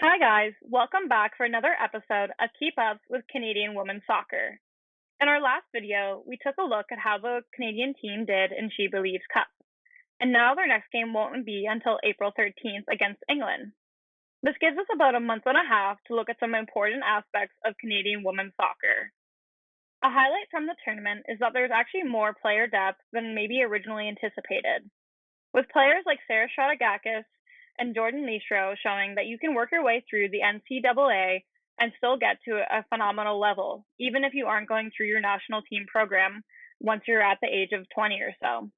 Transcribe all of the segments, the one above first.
Hi, guys. Welcome back for another episode of Keep Up with Canadian Women's Soccer. In our last video, we took a look at how the Canadian team did in SheBelieves Cup. And now their next game won't be until April 13th against England. This gives us about a month and a half to look at some important aspects of Canadian women's soccer. A highlight from the tournament is that there's actually more player depth than maybe originally anticipated, with players like Sarah Strategakis and Jordyn Listro showing that you can work your way through the NCAA and still get to a phenomenal level, even if you aren't going through your national team program once you're at the age of 20 or so.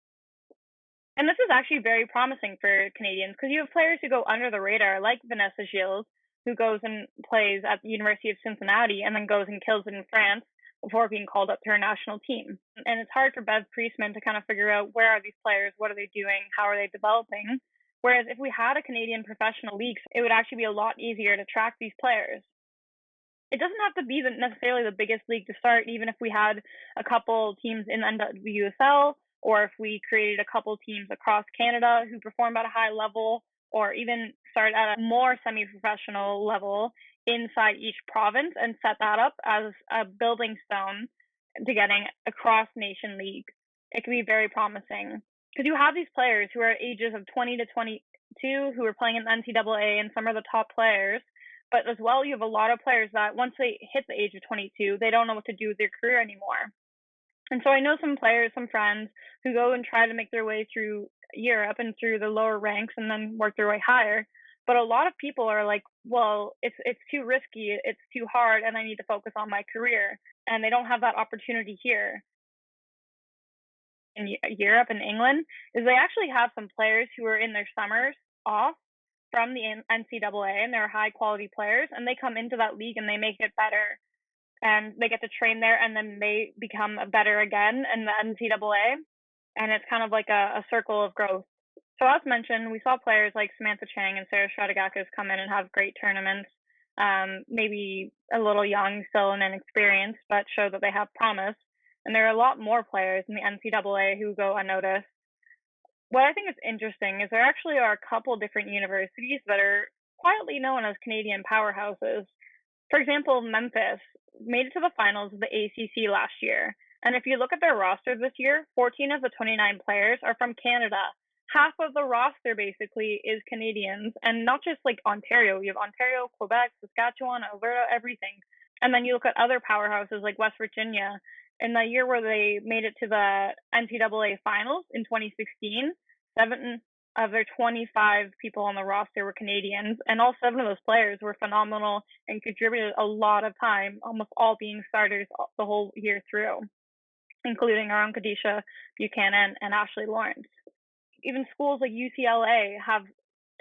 And this is actually very promising for Canadians because you have players who go under the radar, like Vanessa Gilles, who goes and plays at the University of Cincinnati and then goes and kills it in France before being called up to her national team. And it's hard for Bev Priestman to kind of figure out where are these players, what are they doing, how are they developing. Whereas if we had a Canadian professional league, it would actually be a lot easier to track these players. It doesn't have to be necessarily the biggest league to start, even if we had a couple teams in NWSL, or if we created a couple teams across Canada who perform at a high level, or even start at a more semi-professional level inside each province and set that up as a building stone to getting a cross-nation league. It can be very promising. Because you have these players who are ages of 20 to 22 who are playing in the NCAA, and some are the top players. But as well, you have a lot of players that once they hit the age of 22, they don't know what to do with their career anymore. And so I know some players, some friends who go and try to make their way through Europe and through the lower ranks and then work their way higher. But a lot of people are like, well, it's too risky, it's too hard, and I need to focus on my career. And they don't have that opportunity here. In Europe and England is they actually have some players who are in their summers off from the NCAA, and they're high quality players, and they come into that league and they make it better, and they get to train there, and then they become better again in the NCAA, and it's kind of like a circle of growth. So as mentioned, we saw players like Samantha Chang and Sarah Strategakis come in and have great tournaments, maybe a little young still and inexperienced, but show that they have promise. And there are a lot more players in the NCAA who go unnoticed. What I think is interesting is there actually are a couple different universities that are quietly known as Canadian powerhouses. For example, Memphis made it to the finals of the ACC last year. And if you look at their roster this year, 14 of the 29 players are from Canada. Half of the roster basically is Canadians, and not just like Ontario. You have Ontario, Quebec, Saskatchewan, Alberta, everything. And then you look at other powerhouses like West Virginia. In the year where they made it to the NCAA finals in 2016, 7 of their 25 people on the roster were Canadians, and all 7 of those players were phenomenal and contributed a lot of time, almost all being starters the whole year through, including our own Kadisha Buchanan and Ashley Lawrence. Even schools like UCLA have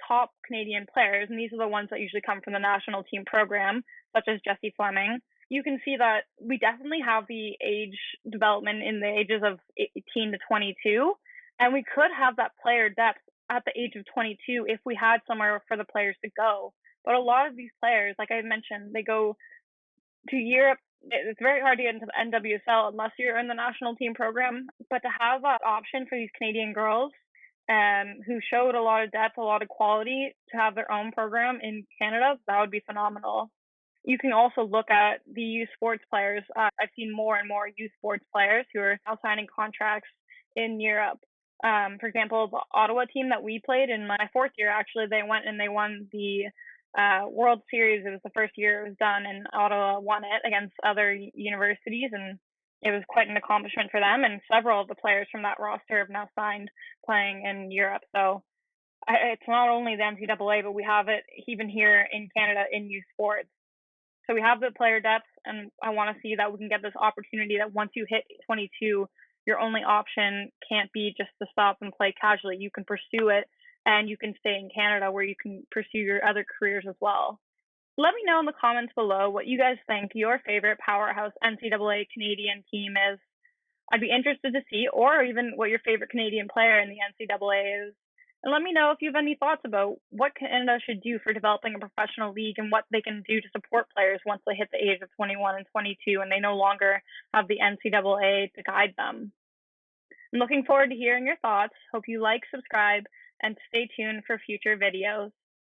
top Canadian players, and these are the ones that usually come from the national team program, such as Jessie Fleming. You can see that we definitely have the age development in the ages of 18 to 22, and we could have that player depth at the age of 22 if we had somewhere for the players to go. But a lot of these players, like I mentioned, they go to Europe. It's very hard to get into the NWSL unless you're in the national team program. But to have that option for these Canadian girls who showed a lot of depth, a lot of quality, to have their own program in Canada, that would be phenomenal. You can also look at the youth sports players. I've seen more and more youth sports players who are now signing contracts in Europe. For example, the Ottawa team that we played in my 4th year, actually, they went and they won the World Series. It was the first year it was done, and Ottawa won it against other universities, and it was quite an accomplishment for them. And several of the players from that roster have now signed playing in Europe. So it's not only the NCAA, but we have it even here in Canada in youth sports. So we have the player depth, and I want to see that we can get this opportunity that once you hit 22, your only option can't be just to stop and play casually. You can pursue it, and you can stay in Canada where you can pursue your other careers as well. Let me know in the comments below what you guys think your favorite powerhouse NCAA Canadian team is. I'd be interested to see, or even what your favorite Canadian player in the NCAA is. And let me know if you have any thoughts about what Canada should do for developing a professional league and what they can do to support players once they hit the age of 21 and 22 and they no longer have the NCAA to guide them. I'm looking forward to hearing your thoughts. Hope you like, subscribe, and stay tuned for future videos.